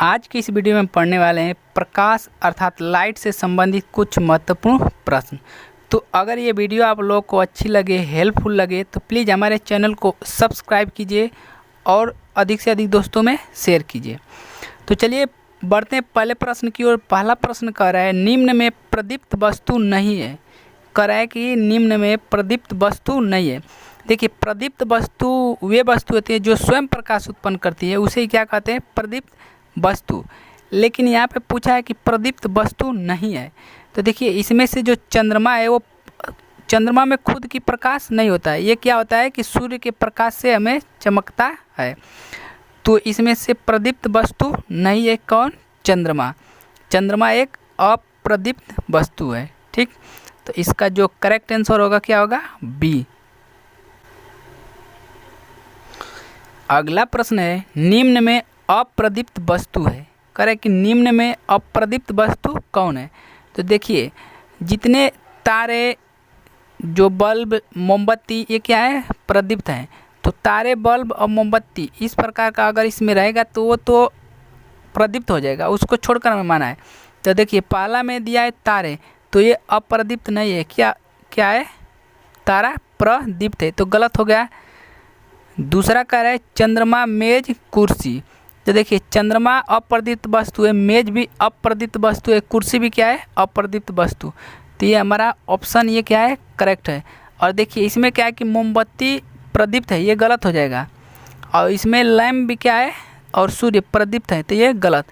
आज की इस वीडियो में पढ़ने वाले हैं प्रकाश अर्थात लाइट से संबंधित कुछ महत्वपूर्ण प्रश्न। तो अगर ये वीडियो आप लोग को अच्छी लगे, हेल्पफुल लगे तो प्लीज़ हमारे चैनल को सब्सक्राइब कीजिए और अधिक से अधिक दोस्तों में शेयर कीजिए। तो चलिए बढ़ते हैं पहले प्रश्न की ओर। पहला प्रश्न कह रहा है निम्न में प्रदीप्त वस्तु नहीं है। कह रहा है कि निम्न में प्रदीप्त वस्तु नहीं है। देखिए प्रदीप्त वस्तु वे वस्तु होती है जो स्वयं प्रकाश उत्पन्न करती है, उसे क्या कहते हैं? प्रदीप्त वस्तु। लेकिन यहाँ पे पूछा है कि प्रदीप्त वस्तु नहीं है। तो देखिए इसमें से जो चंद्रमा है वो चंद्रमा में खुद की प्रकाश नहीं होता है, ये क्या होता है कि सूर्य के प्रकाश से हमें चमकता है। तो इसमें से प्रदीप्त वस्तु नहीं है कौन? चंद्रमा। चंद्रमा एक अप्रदीप्त वस्तु है। ठीक, तो इसका जो करेक्ट आंसर होगा क्या होगा? बी। अगला प्रश्न है निम्न में अप्रदीप्त वस्तु है। कह रहे कि निम्न में अप्रदीप्त वस्तु कौन है? तो देखिए जितने तारे, जो बल्ब, मोमबत्ती, ये क्या है? प्रदीप्त हैं। तो तारे, बल्ब और मोमबत्ती इस प्रकार का अगर इसमें रहेगा तो वो तो प्रदीप्त हो जाएगा, उसको छोड़कर हमें माना है। तो देखिए पहला में दिया है तारे, तो ये अप्रदीप्त नहीं है। क्या है? तारा प्रदीप्त है, तो गलत हो गया। दूसरा कह रहा है चंद्रमा, मेज, कुर्सी। तो देखिए चंद्रमा अप्रदीप्त वस्तु है, मेज भी अप्रदीप्त वस्तु है, कुर्सी भी क्या है? अप्रदीप्त वस्तु। तो ये हमारा ऑप्शन ये क्या है? करेक्ट है। और देखिए इसमें क्या है कि मोमबत्ती प्रदीप्त है, ये गलत हो जाएगा। और इसमें लैम्प भी क्या है? और सूर्य प्रदीप्त है, तो ये गलत।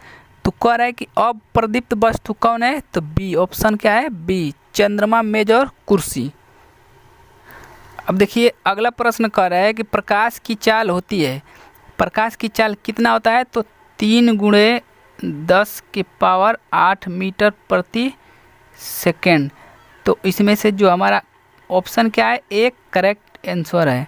तो कह रहा है कि अप्रदीप्त वस्तु कौन है? तो बी। ऑप्शन क्या है? बी, चंद्रमा, मेज और कुर्सी। अब देखिए अगला प्रश्न कह रहा है कि प्रकाश की चाल होती है। प्रकाश की चाल कितना होता है? तो 3 × 10⁸ मीटर प्रति सेकेंड। तो इसमें से जो हमारा ऑप्शन क्या है? एक करेक्ट आंसर है।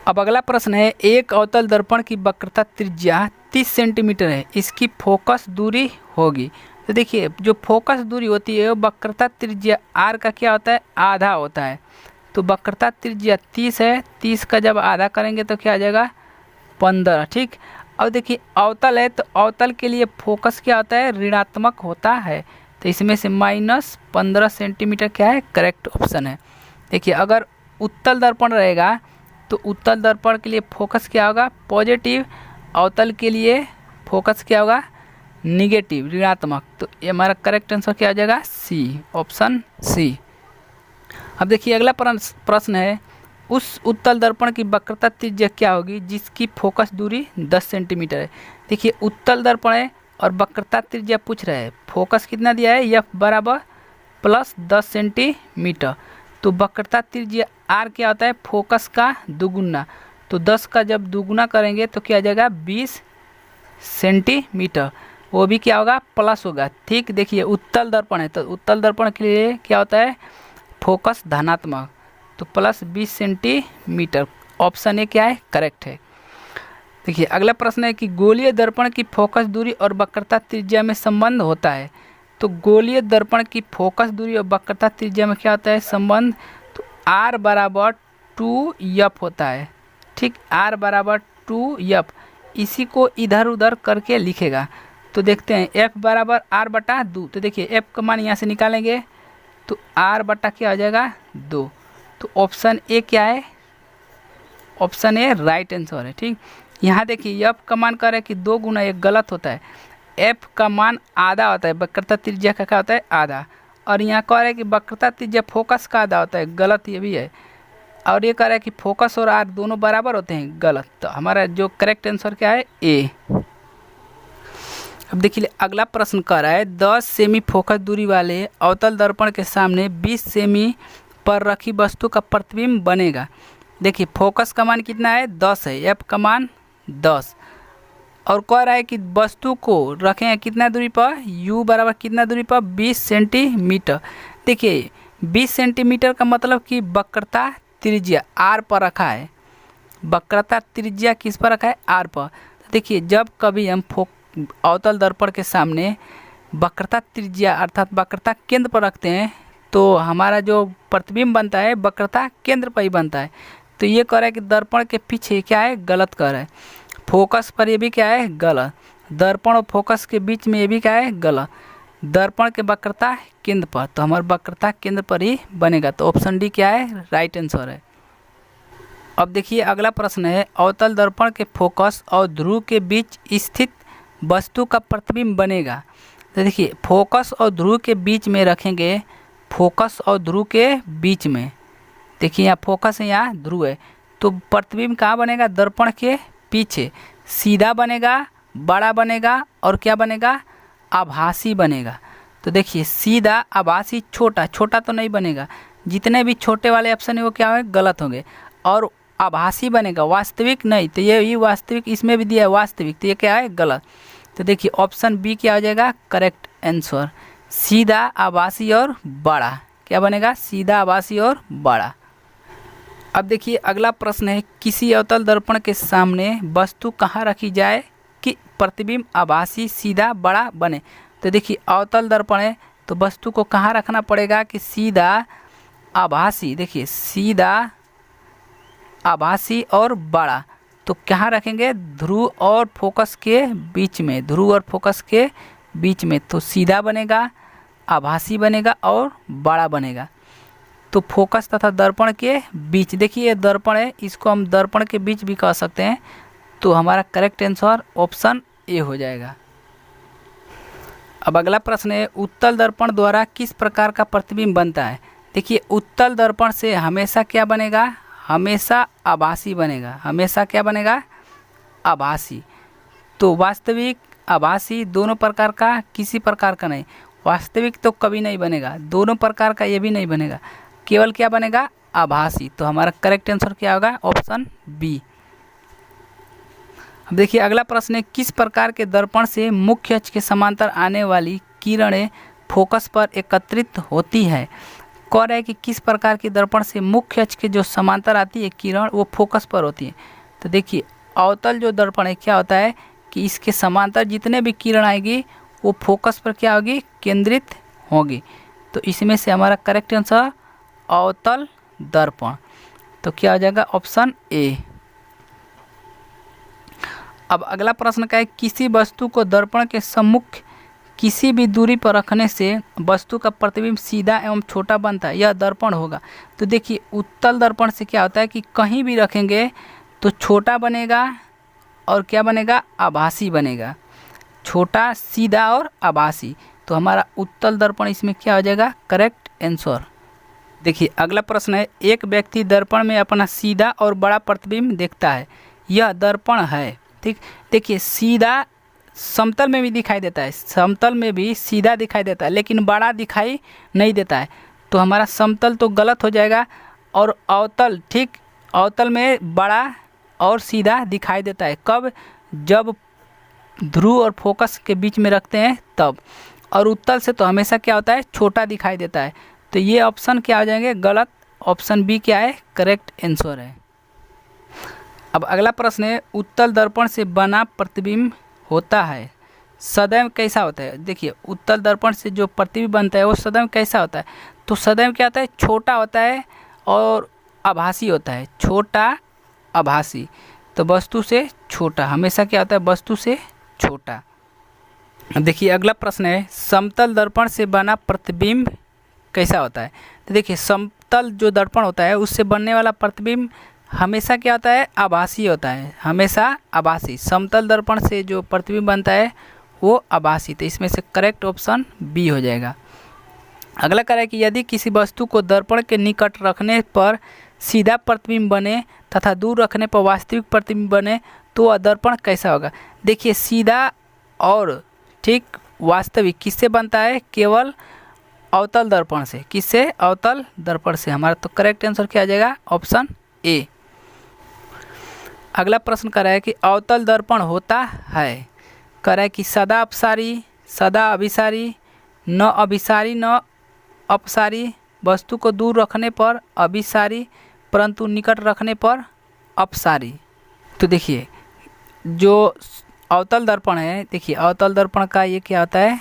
अब अगला प्रश्न है एक अवतल दर्पण की वक्रता त्रिज्या 30 सेंटीमीटर है, इसकी फोकस दूरी होगी। तो देखिए जो फोकस दूरी होती है वो वक्रता त्रिज्या आर का क्या होता है? आधा होता है। तो वक्रता त्रिज्या 30 है, 30 का जब आधा करेंगे तो क्या आ जाएगा? 15। ठीक, अब देखिए अवतल है तो अवतल के लिए फोकस क्या होता है? ऋणात्मक होता है। तो इसमें से -15 सेंटीमीटर क्या है? करेक्ट ऑप्शन है। देखिए अगर उत्तल दर्पण रहेगा तो उत्तल दर्पण के लिए फोकस क्या होगा? पॉजिटिव। अवतल के लिए फोकस क्या होगा? निगेटिव, ऋणात्मक। तो ये हमारा करेक्ट आंसर क्या आ जाएगा? सी, ऑप्शन सी। अब देखिए अगला प्रश्न है उस उत्तल दर्पण की वक्रता त्रिज्या क्या होगी जिसकी फोकस दूरी 10 सेंटीमीटर है। देखिए उत्तल दर्पण है और वक्रता त्रिज्या पूछ रहा है, फोकस कितना दिया है? F बराबर +10 सेंटीमीटर। तो वक्रता त्रिज्या R क्या होता है? फोकस का दुगुना। तो 10 का जब दुगुना करेंगे तो क्या आ जाएगा? 20 सेंटीमीटर। वो भी क्या होगा? प्लस होगा। ठीक, देखिए उत्तल दर्पण है तो उत्तल दर्पण के लिए क्या होता है? फोकस धनात्मक। तो +20 सेंटीमीटर। ऑप्शन ए क्या है? करेक्ट है। देखिए अगला प्रश्न है कि गोलीय दर्पण की फोकस दूरी और वक्रता त्रिज्या में संबंध होता है। तो गोलीय दर्पण की फोकस दूरी और वक्रता त्रिज्या में क्या होता है? संबंध। तो R बराबर 2F होता है। ठीक, R बराबर 2F। इसी को इधर उधर करके लिखेगा। तो देखते हैं F बराबर R/2। तो देखिए F का मान यहाँ से निकालेंगे तो R बटा क्या हो जाएगा? 2। तो ऑप्शन ए क्या है? ऑप्शन ए राइट आंसर है। ठीक, यहाँ देखिए F का मान कह रहा है कि 2 × 1 गलत होता है। F का मान आधा होता है, वक्रता त्रिज्या का क्या होता है? आधा। और यहाँ कह रहा है कि वक्रता त्रिज्या फोकस का आधा होता है, गलत ये भी है। और ये कह रहा है कि फोकस और R दोनों बराबर होते हैं, गलत। तो हमारा जो करेक्ट आंसर क्या है? ए। अब देखिए अगला प्रश्न कह रहा है 10 सेमी फोकस दूरी वाले अवतल दर्पण के सामने 20 सेमी पर रखी वस्तु का प्रतिबिंब बनेगा। देखिए फोकस का मान कितना है? 10 है, F का मान 10। और कह रहा है कि वस्तु को रखें कितना दूरी पर? U बराबर कितना दूरी पर? 20 सेंटीमीटर। देखिए 20 सेंटीमीटर का मतलब कि वक्रता त्रिज्या R पर रखा है। वक्रता त्रिज्या किस पर रखा है? R पर। तो देखिए जब कभी हम अवतल दर्पण के सामने वक्रता त्रिज्या अर्थात वक्रता केंद्र पर रखते हैं तो हमारा जो प्रतिबिंब बनता है वक्रता केंद्र पर ही बनता है। तो ये कह रहा है कि दर्पण के पीछे क्या है? गलत कह रहा है। फोकस पर ये भी क्या है, गलत। दर्पण और फोकस के बीच में ये भी क्या है, गलत। दर्पण के वक्रता केंद्र पर, तो हमारा वक्रता केंद्र पर ही बनेगा, तो ऑप्शन डी क्या है, राइट आंसर है। अब देखिए अगला प्रश्न है, अवतल दर्पण के फोकस और ध्रुव के बीच स्थित वस्तु का प्रतिबिंब बनेगा। तो देखिए फोकस और ध्रुव के बीच में रखेंगे, फोकस और ध्रुव के बीच में, देखिए यहाँ फोकस है, यहाँ ध्रुव है, तो प्रतिबिंब कहाँ बनेगा, दर्पण के पीछे। सीधा बनेगा, बड़ा बनेगा, और क्या बनेगा, आभासी बनेगा। तो देखिए सीधा, आभासी, छोटा, छोटा तो नहीं बनेगा, जितने भी छोटे वाले ऑप्शन है वो क्या होंगे, गलत होंगे। और आभासी बनेगा, वास्तविक नहीं, तो ये वास्तविक, इसमें भी दिया है वास्तविक, तो ये क्या है, गलत। तो देखिए ऑप्शन बी क्या हो जाएगा, करेक्ट आंसर। सीधा, आभासी और बड़ा, क्या बनेगा, सीधा, आभासी और बड़ा। अब देखिए अगला प्रश्न है, किसी अवतल दर्पण के सामने वस्तु कहाँ रखी जाए कि प्रतिबिंब आभासी, सीधा, बड़ा बने। तो देखिए अवतल दर्पण है तो वस्तु को कहाँ रखना पड़ेगा कि सीधा, आभासी, देखिए सीधा, आभासी और बड़ा, तो कहाँ रखेंगे, ध्रुव और फोकस के बीच में, ध्रुव और फोकस के बीच में, तो सीधा बनेगा, आभासी बनेगा और बड़ा बनेगा। तो फोकस तथा दर्पण के बीच, देखिए ये दर्पण है, इसको हम दर्पण के बीच भी कह सकते हैं, तो हमारा करेक्ट आंसर ऑप्शन ए हो जाएगा। अब अगला प्रश्न है, उत्तल दर्पण द्वारा किस प्रकार का प्रतिबिंब बनता है। देखिए उत्तल दर्पण से हमेशा क्या बनेगा, हमेशा आभासी बनेगा, हमेशा क्या बनेगा, आभासी। तो वास्तविक, आभासी, दोनों प्रकार का, किसी प्रकार का नहीं। वास्तविक तो कभी नहीं बनेगा, दोनों प्रकार का ये भी नहीं बनेगा, केवल क्या बनेगा, आभासी। तो हमारा करेक्ट आंसर क्या होगा, ऑप्शन बी। अब देखिए अगला प्रश्न है, किस प्रकार के दर्पण से मुख्य अक्ष के समांतर आने वाली किरणें फोकस पर एकत्रित होती है। कह रहा है कि किस प्रकार के दर्पण से मुख्य अक्ष के जो समांतर आती है किरण, वो फोकस पर होती है। तो देखिए अवतल जो दर्पण है क्या होता है कि इसके समांतर जितने भी किरण आएगी वो फोकस पर क्या होगी, केंद्रित होगी। तो इसमें से हमारा करेक्ट आंसर अवतल दर्पण, तो क्या हो जाएगा, ऑप्शन ए। अब अगला प्रश्न का है, किसी वस्तु को दर्पण के सम्मुख किसी भी दूरी पर रखने से वस्तु का प्रतिबिंब सीधा एवं छोटा बनता है, यह दर्पण होगा। तो देखिए उत्तल दर्पण से क्या होता है कि कहीं भी रखेंगे तो छोटा बनेगा और क्या बनेगा, आभासी बनेगा, छोटा, सीधा और आभासी। तो हमारा उत्तल दर्पण इसमें क्या हो जाएगा, करेक्ट आंसर। देखिए अगला प्रश्न है, एक व्यक्ति दर्पण में अपना सीधा और बड़ा प्रतिबिंब देखता है, यह दर्पण है। ठीक, देखिए सीधा समतल में भी दिखाई देता है, समतल में भी सीधा दिखाई देता है, लेकिन बड़ा दिखाई नहीं देता है। तो हमारा समतल तो गलत हो जाएगा, और अवतल, ठीक, अवतल में बड़ा और सीधा दिखाई देता है, कब, जब ध्रुव और फोकस के बीच में रखते हैं तब। और उत्तल से तो हमेशा क्या होता है, छोटा दिखाई देता है। तो ये ऑप्शन क्या हो जाएंगे, गलत। ऑप्शन बी क्या है, करेक्ट आंसर है। अब अगला प्रश्न है, उत्तल दर्पण से बना प्रतिबिंब होता है सदैव कैसा होता है। देखिए उत्तल दर्पण से जो प्रतिबिंब बनता है वो सदैव कैसा होता है, तो सदैव क्या होता है, छोटा होता है और आभासी होता है, छोटा, आभासी। तो वस्तु से छोटा, हमेशा क्या होता है, वस्तु से छोटा। देखिए अगला प्रश्न है, समतल दर्पण से बना प्रतिबिंब कैसा होता है। तो देखिए समतल जो दर्पण होता है उससे बनने वाला प्रतिबिंब हमेशा क्या होता है, आभासी होता है, हमेशा आभासी। समतल दर्पण से जो प्रतिबिंब बनता है वो आभासी। तो इसमें से करेक्ट ऑप्शन बी हो जाएगा। अगला कह रहा है कि यदि किसी वस्तु को दर्पण के निकट रखने पर सीधा प्रतिबिंब बने तथा दूर रखने पर वास्तविक प्रतिबिंब बने तो वह दर्पण कैसा होगा। देखिए सीधा और ठीक वास्तविक किससे बनता है, केवल अवतल दर्पण से। किससे, अवतल दर्पण से। हमारा तो करेक्ट आंसर क्या आ जाएगा, ऑप्शन ए। अगला प्रश्न कर रहा है कि अवतल दर्पण होता है, कह रहा है कि सदा अपसारी, सदा अभिसारी, न अभिसारी न अपसारी, वस्तु को दूर रखने पर अभिसारी परंतु निकट रखने पर अपसारी। तो देखिए जो अवतल दर्पण है, देखिए अवतल दर्पण का ये क्या होता है,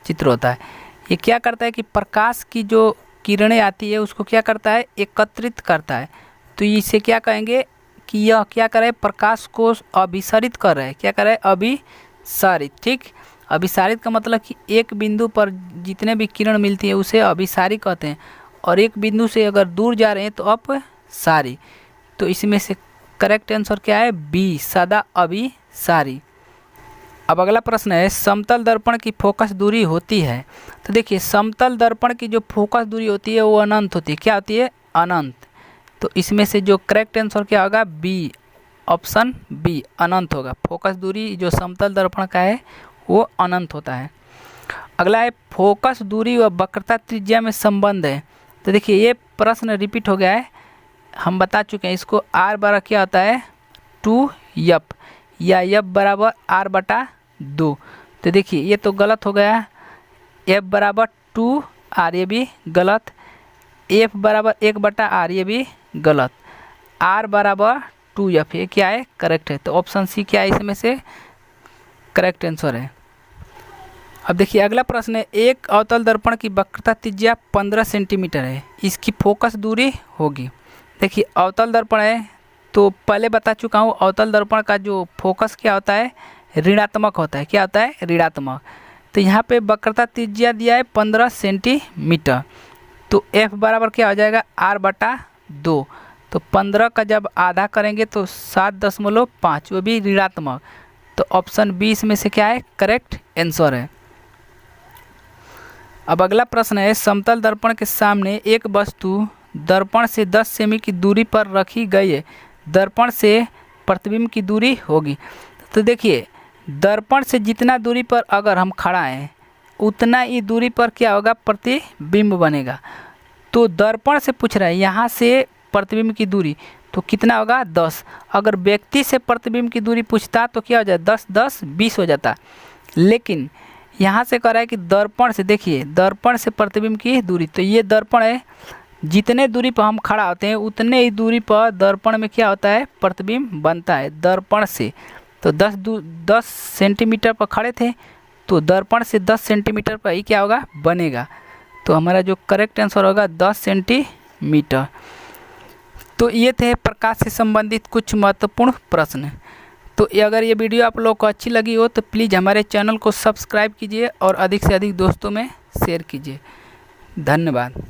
चित्र होता है। ये क्या करता है कि प्रकाश की जो किरणें आती है उसको क्या करता है, एकत्रित करता है। तो इसे क्या कहेंगे, कि यह क्या कर रहा है, प्रकाश को अभिसारित कर रहा है। क्या कर रहा है, अभिसारित। ठीक, अभिसारित का मतलब कि एक बिंदु पर जितने भी किरण मिलती है उसे अभिसारी कहते हैं, और एक बिंदु से अगर दूर जा रहे हैं तो अपसारी। तो इसमें से करेक्ट आंसर क्या है, बी, सदा अभिसारी। अब अगला प्रश्न है, समतल दर्पण की फोकस दूरी होती है। तो देखिए, समतल दर्पण की जो फोकस दूरी होती है वो अनंत होती है। क्या होती है, अनंत। तो इसमें से जो करेक्ट आंसर क्या होगा, बी, ऑप्शन बी, अनंत होगा। फोकस दूरी जो समतल दर्पण का है वो अनंत होता है। अगला है, फोकस दूरी व वक्रता त्रिज्या में संबंध है। तो देखिए, ये प्रश्न रिपीट हो गया है, हम बता चुके हैं इसको। आर बराबर क्या होता है, 2f, या f बराबर r बटा 2। तो देखिए, ये तो गलत हो गया, f बराबर 2r, ये भी गलत। f बराबर 1 बटा r, ये भी गलत। r बराबर 2f, ये क्या है, करेक्ट है। तो ऑप्शन सी क्या है इसमें से करेक्ट आंसर है। अब देखिए, अगला प्रश्न है, एक अवतल दर्पण की वक्रता त्रिज्या 15 सेंटीमीटर है, इसकी फोकस दूरी होगी। देखिए, अवतल दर्पण है तो पहले बता चुका हूँ, अवतल दर्पण का जो फोकस क्या होता है, ऋणात्मक होता है। क्या होता है, ऋणात्मक। तो यहाँ पे वक्रता त्रिज्या दिया है 15 सेंटीमीटर। तो f बराबर क्या हो जाएगा, r बटा 2। तो 15 का जब आधा करेंगे तो 7.5, वो भी ऋणात्मक। तो ऑप्शन बी इसमें से क्या है, करेक्ट आंसर है। अब अगला प्रश्न है, समतल दर्पण के सामने एक वस्तु दर्पण से 10 सेमी की दूरी पर रखी गई है, दर्पण से प्रतिबिंब की दूरी होगी। तो देखिए, दर्पण से जितना दूरी पर अगर हम खड़ा हैं उतना ही दूरी पर क्या होगा, प्रतिबिंब बनेगा। तो दर्पण से पूछ रहा है यहाँ से प्रतिबिंब की दूरी, तो कितना होगा, 10। अगर व्यक्ति से प्रतिबिंब की दूरी पूछता तो क्या हो जाए, 10 10 20 हो जाता। लेकिन यहाँ से कह रहा है कि दर्पण से, देखिए दर्पण से प्रतिबिंब की दूरी, तो ये दर्पण है, जितने दूरी पर हम खड़ा होते हैं उतने ही दूरी पर दर्पण में क्या होता है, प्रतिबिंब बनता है दर्पण से। तो 10 सेंटीमीटर पर खड़े थे तो दर्पण से 10 सेंटीमीटर पर ही क्या होगा, बनेगा। तो हमारा जो करेक्ट आंसर होगा 10 सेंटीमीटर। तो ये थे प्रकाश से संबंधित कुछ महत्वपूर्ण प्रश्न। तो अगर ये वीडियो आप लोग को अच्छी लगी हो तो प्लीज़ हमारे चैनल को सब्सक्राइब कीजिए और अधिक से अधिक दोस्तों में शेयर कीजिए। धन्यवाद।